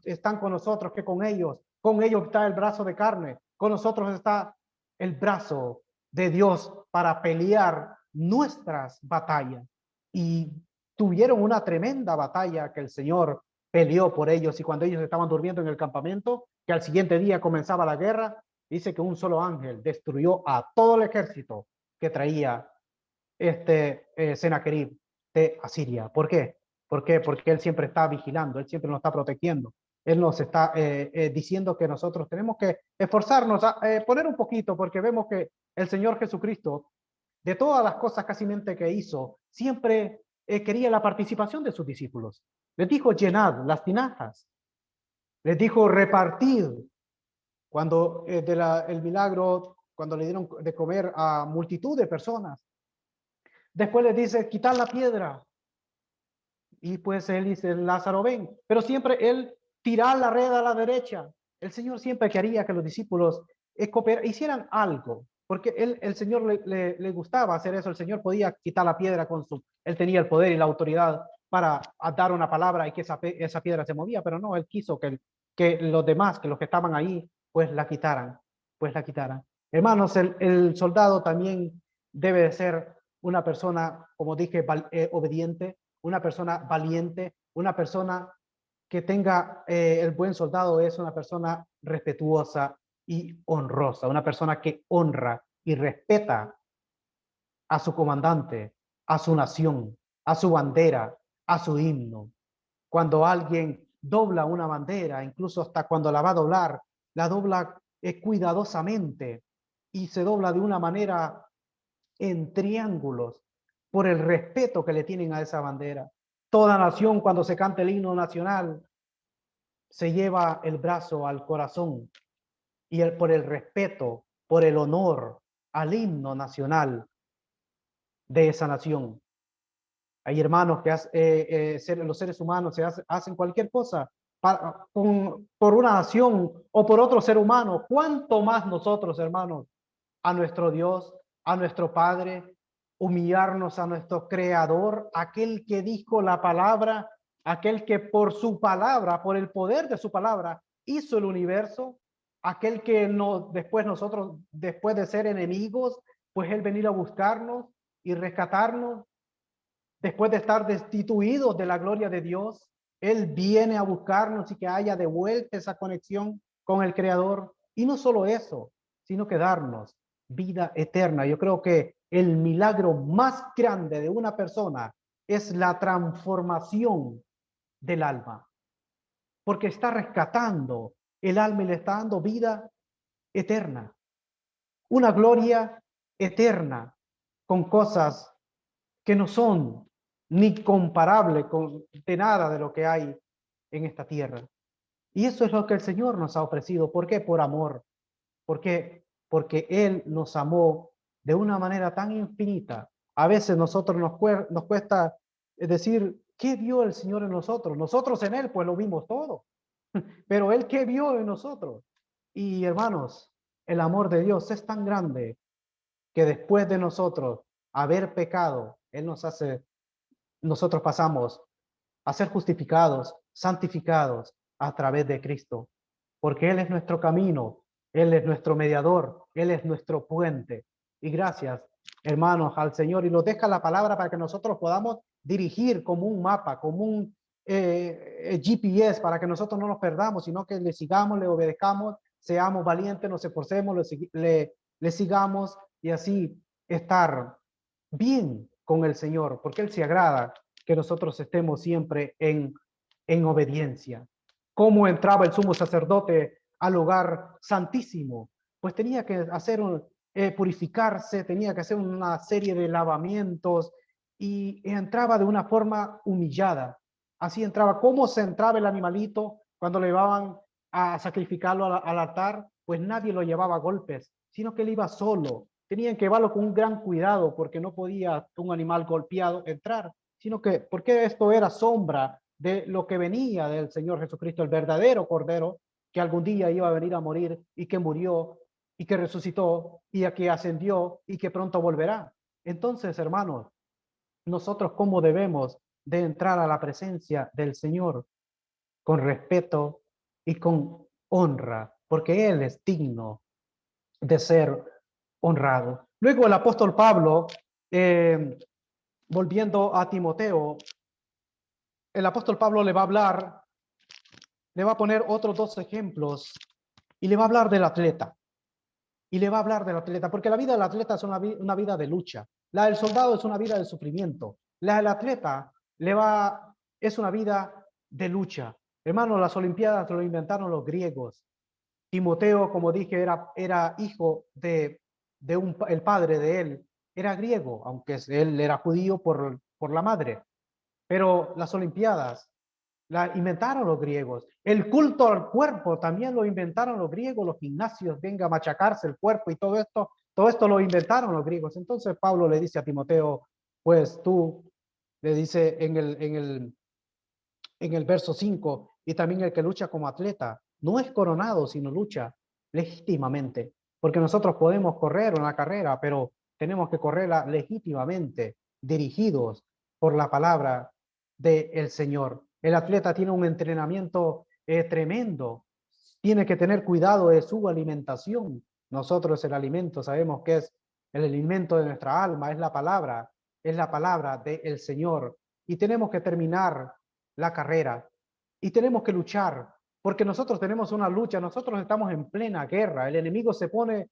están con nosotros que con ellos. Con ellos está el brazo de carne. Con nosotros está el brazo de Dios para pelear nuestras batallas. Y tuvieron una tremenda batalla que el Señor peleó por ellos. Y cuando ellos estaban durmiendo en el campamento, que al siguiente día comenzaba la guerra, dice que un solo ángel destruyó a todo el ejército que traía Senaquerib de Asiria. ¿Por qué? ¿Por qué? Porque Él siempre está vigilando, Él siempre nos está protegiendo. Él nos está diciendo que nosotros tenemos que esforzarnos a poner un poquito, porque vemos que el Señor Jesucristo, de todas las cosas casi que hizo, siempre quería la participación de sus discípulos. Les dijo, llenad las tinajas. Les dijo, repartid. Cuando el milagro, cuando le dieron de comer a multitud de personas. Después les dice, quitad la piedra. Y pues él dice, Lázaro, ven. Pero siempre él tirar la red a la derecha. El Señor siempre quería que los discípulos hicieran algo. Porque el Señor le gustaba hacer eso. El Señor podía quitar la piedra él tenía el poder y la autoridad para dar una palabra y que esa piedra se movía, pero no, él quiso que que los demás, que los que estaban ahí, pues la quitaran, pues la quitaran. Hermanos, el soldado también debe de ser una persona, como dije, obediente, una persona valiente, una persona que tenga, el buen soldado es una persona respetuosa y honrosa, una persona que honra y respeta a su comandante, a su nación, a su bandera, a su himno. Cuando alguien dobla una bandera, incluso hasta cuando la va a doblar, la dobla cuidadosamente y se dobla de una manera en triángulos por el respeto que le tienen a esa bandera. Toda nación, cuando se canta el himno nacional, se lleva el brazo al corazón y por el respeto, por el honor al himno nacional de esa nación. Hay hermanos que los seres humanos hacen cualquier cosa por una nación o por otro ser humano. ¿Cuánto más nosotros, hermanos, a nuestro Dios, a nuestro Padre, humillarnos a nuestro Creador, aquel que dijo la palabra, aquel que por su palabra, por el poder de su palabra, hizo el universo, aquel que nosotros, después de ser enemigos, pues Él venir a buscarnos y rescatarnos? Después de estar destituidos de la gloria de Dios, Él viene a buscarnos y que haya de vuelta esa conexión con el Creador. Y no solo eso, sino que darnos vida eterna. Yo creo que el milagro más grande de una persona es la transformación del alma, porque está rescatando el alma y le está dando vida eterna, una gloria eterna con cosas que no son ni comparables de nada de lo que hay en esta tierra. Y eso es lo que el Señor nos ha ofrecido. ¿Por qué? Por amor. ¿Por qué? Porque Él nos amó de una manera tan infinita. A veces nosotros nos cuesta decir, ¿qué vio el Señor en nosotros? Nosotros en Él, pues lo vimos todo. Pero Él, ¿qué vio en nosotros? Y hermanos, el amor de Dios es tan grande que después de nosotros haber pecado, nosotros pasamos a ser justificados, santificados a través de Cristo, porque Él es nuestro camino, Él es nuestro mediador, Él es nuestro puente. Y gracias, hermanos, al Señor, y nos deja la palabra para que nosotros podamos dirigir como un mapa, como un GPS, para que nosotros no nos perdamos, sino que le sigamos, le obedezcamos, seamos valientes, nos esforcemos, le sigamos y así estar bien con el Señor, porque Él se agrada que nosotros estemos siempre en obediencia. ¿Cómo entraba el sumo sacerdote al lugar santísimo? Pues tenía que purificarse, tenía que hacer una serie de lavamientos y entraba de una forma humillada. Así entraba. ¿Cómo se entraba el animalito cuando le llevaban a sacrificarlo al altar? Pues nadie lo llevaba a golpes, sino que él iba solo. Tenían que llevarlo con un gran cuidado porque no podía un animal golpeado entrar, sino que porque esto era sombra de lo que venía del Señor Jesucristo, el verdadero Cordero, que algún día iba a venir a morir y que murió y que resucitó y a que ascendió y que pronto volverá. Entonces, hermanos, nosotros cómo debemos de entrar a la presencia del Señor con respeto y con honra, porque Él es digno de ser honrado. Luego el apóstol Pablo, volviendo a Timoteo, el apóstol Pablo le va a hablar, le va a poner otros dos ejemplos y le va a hablar del atleta. Y le va a hablar del atleta, porque la vida del atleta es una vida de lucha. La del soldado es una vida de sufrimiento. La del atleta es una vida de lucha. Hermano, las Olimpiadas lo inventaron los griegos. Timoteo, como dije, era hijo el padre de él era griego, aunque él era judío por la madre. Pero las Olimpiadas la inventaron los griegos. El culto al cuerpo también lo inventaron los griegos, los gimnasios, venga a machacarse el cuerpo y todo esto lo inventaron los griegos. Entonces Pablo le dice a Timoteo, pues tú, le dice en el verso 5, y también el que lucha como atleta, no es coronado, sino lucha legítimamente, porque nosotros podemos correr una carrera, pero tenemos que correrla legítimamente, dirigidos por la palabra del Señor. El atleta tiene un entrenamiento tremendo tiene que tener cuidado de su alimentación. Nosotros el alimento sabemos que es el alimento de nuestra alma, es la palabra del Señor. Y tenemos que terminar la carrera y tenemos que luchar, porque nosotros tenemos una lucha, nosotros estamos en plena guerra. El enemigo se pone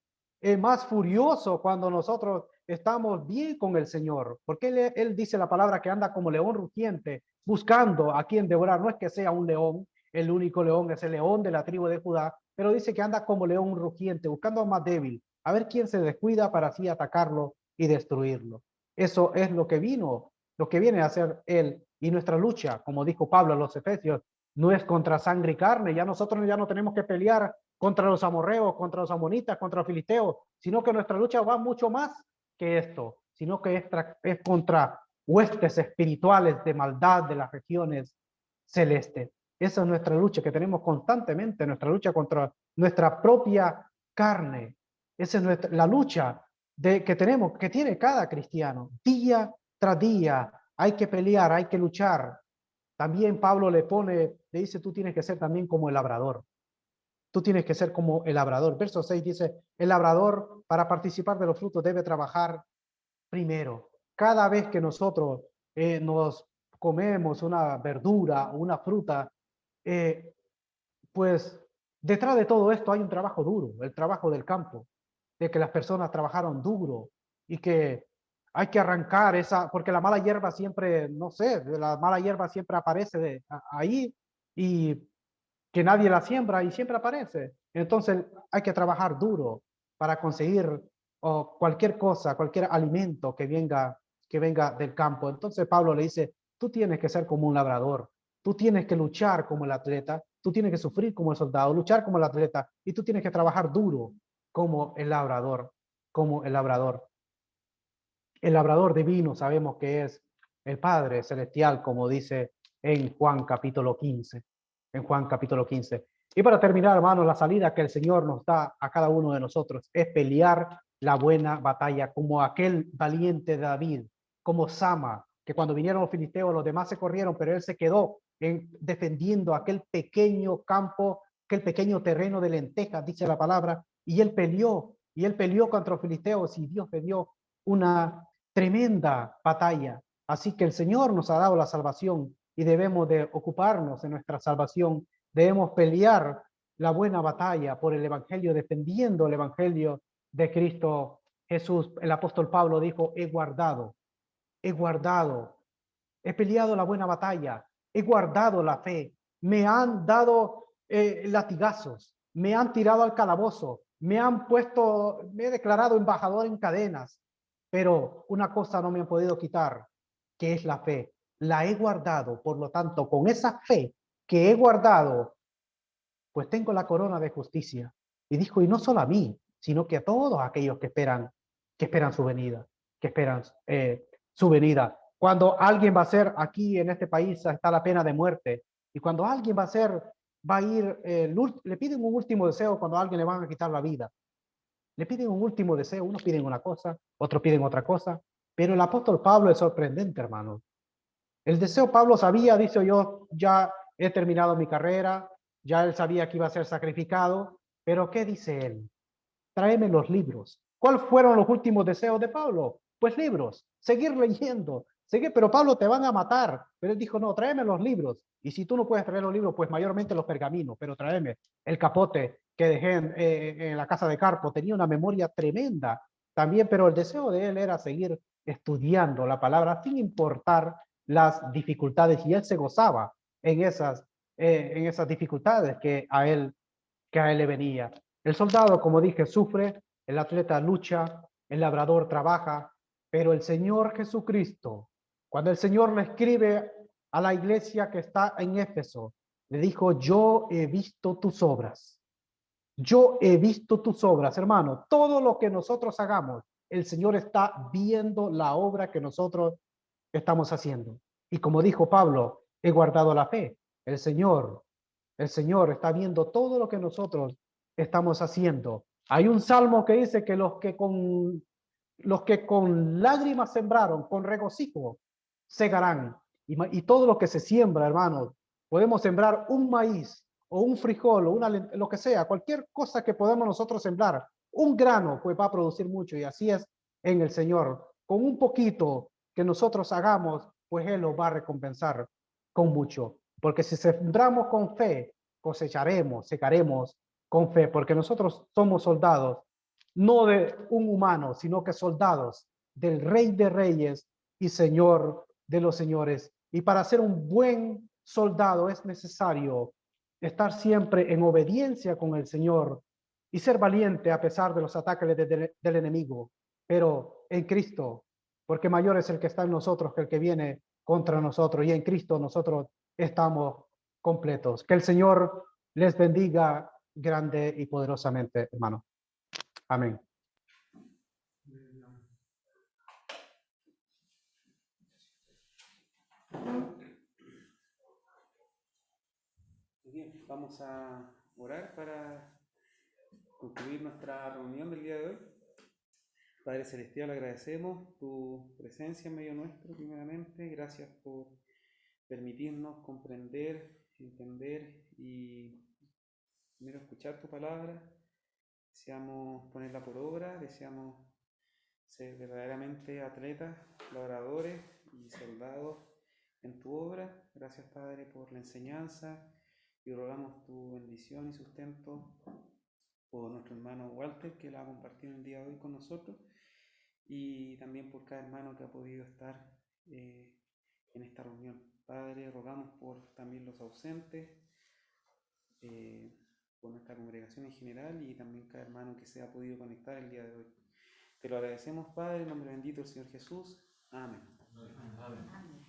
más furioso cuando nosotros estamos bien con el Señor, porque él dice la palabra que anda como león rugiente, buscando a quien devorar. No es que sea un león, el único león es el león de la tribu de Judá, pero dice que anda como león rugiente, buscando a más débil, a ver quién se descuida para así atacarlo y destruirlo. Eso es lo que viene a hacer él. Y nuestra lucha, como dijo Pablo a los Efesios, no es contra sangre y carne. Ya nosotros ya no tenemos que pelear contra los amorreos, contra los amonitas, contra los filisteos, sino que nuestra lucha va mucho más que esto, sino que es contra huestes espirituales de maldad de las regiones celestes. Esa es nuestra lucha que tenemos constantemente, nuestra lucha contra nuestra propia carne. Esa es la lucha que tenemos, que tiene cada cristiano. Día tras día hay que pelear, hay que luchar. También Pablo le dice, tú tienes que ser también como el labrador. Tú tienes que ser como el labrador. Verso 6 dice, el labrador para participar de los frutos debe trabajar primero. Cada vez que nosotros nos comemos una verdura o una fruta, pues detrás de todo esto hay un trabajo duro, el trabajo del campo, de que las personas trabajaron duro y que hay que arrancar porque la mala hierba siempre, no sé, la mala hierba siempre aparece ahí y que nadie la siembra y siempre aparece. Entonces hay que trabajar duro para conseguir cualquier cosa, cualquier alimento que venga del campo. Entonces Pablo le dice, tú tienes que ser como un labrador, tú tienes que luchar como el atleta, tú tienes que sufrir como el soldado, luchar como el atleta, y tú tienes que trabajar duro como el labrador, como el labrador. El labrador divino sabemos que es el Padre Celestial, como dice en Juan capítulo 15. En Juan capítulo 15. Y para terminar, hermanos, la salida que el Señor nos da a cada uno de nosotros es pelear la buena batalla, como aquel valiente David, como Sama, que cuando vinieron los filisteos, los demás se corrieron, pero él se quedó defendiendo aquel pequeño campo, aquel pequeño terreno de lentejas, dice la palabra, y él peleó contra los filisteos, y Dios le dio una tremenda batalla. Así que el Señor nos ha dado la salvación y debemos de ocuparnos de nuestra salvación. Debemos pelear la buena batalla por el Evangelio, defendiendo el Evangelio de Cristo Jesús. El apóstol Pablo dijo, he peleado la buena batalla, he guardado la fe, me han dado latigazos, me han tirado al calabozo, me he declarado embajador en cadenas, pero una cosa no me han podido quitar, que es la fe. La he guardado, por lo tanto, con esa fe que he guardado, pues tengo la corona de justicia. Y dijo, y no solo a mí, sino que a todos aquellos que esperan su venida, su venida. Cuando alguien va a ser, aquí en este país está la pena de muerte, y cuando alguien va a ir, le piden un último deseo cuando a alguien le van a quitar la vida. Le piden un último deseo, unos piden una cosa, otros piden otra cosa, pero el apóstol Pablo es sorprendente, hermano. El deseo Pablo sabía, dice, yo ya he terminado mi carrera, ya él sabía que iba a ser sacrificado, pero ¿qué dice él? Tráeme los libros. ¿Cuáles fueron los últimos deseos de Pablo? Pues libros, seguir leyendo, pero Pablo te van a matar. Pero él dijo, no, tráeme los libros. Y si tú no puedes traer los libros, pues mayormente los pergaminos, pero tráeme el capote que dejé en la casa de Carpo. Tenía una memoria tremenda también, pero el deseo de él era seguir estudiando la palabra sin importar las dificultades, y él se gozaba en esas dificultades que a él le venía. El soldado, como dije, sufre, el atleta lucha, el labrador trabaja, pero el Señor Jesucristo, cuando el Señor le escribe a la iglesia que está en Éfeso, le dijo, yo he visto tus obras. Yo he visto tus obras, hermano. Todo lo que nosotros hagamos, el Señor está viendo la obra que nosotros estamos haciendo. Y como dijo Pablo, he guardado la fe. El Señor está viendo todo lo que nosotros estamos haciendo. Hay un salmo que dice que los que con lágrimas sembraron, con regocijo segarán. Y todo lo que se siembra, hermanos, podemos sembrar un maíz o un frijol, o lo que sea, cualquier cosa que podamos nosotros sembrar, un grano, pues va a producir mucho. Y así es en el Señor. Con un poquito que nosotros hagamos, pues Él lo va a recompensar con mucho. Porque si sembramos con fe, cosecharemos, secaremos con fe, porque nosotros somos soldados, no de un humano, sino que soldados del Rey de Reyes y Señor de los señores. Y para ser un buen soldado es necesario estar siempre en obediencia con el Señor y ser valiente a pesar de los ataques del enemigo, pero en Cristo, porque mayor es el que está en nosotros que el que viene contra nosotros, y en Cristo nosotros estamos completos. Que el Señor les bendiga grande y poderosamente, hermano. Amén. Bien, vamos a orar para concluir nuestra reunión del día de hoy. Padre Celestial, agradecemos tu presencia en medio nuestro, primeramente. Gracias por permitirnos comprender, entender y primero escuchar tu palabra. Deseamos ponerla por obra, deseamos ser verdaderamente atletas, labradores y soldados en tu obra. Gracias, Padre, por la enseñanza, y rogamos tu bendición y sustento por nuestro hermano Walter, que la ha compartido el día de hoy con nosotros, y también por cada hermano que ha podido estar en esta reunión. Padre, rogamos por también los ausentes, por nuestra congregación en general, y también cada hermano que se ha podido conectar el día de hoy. Te lo agradecemos, Padre, en nombre bendito del Señor Jesús. Amén. Amén.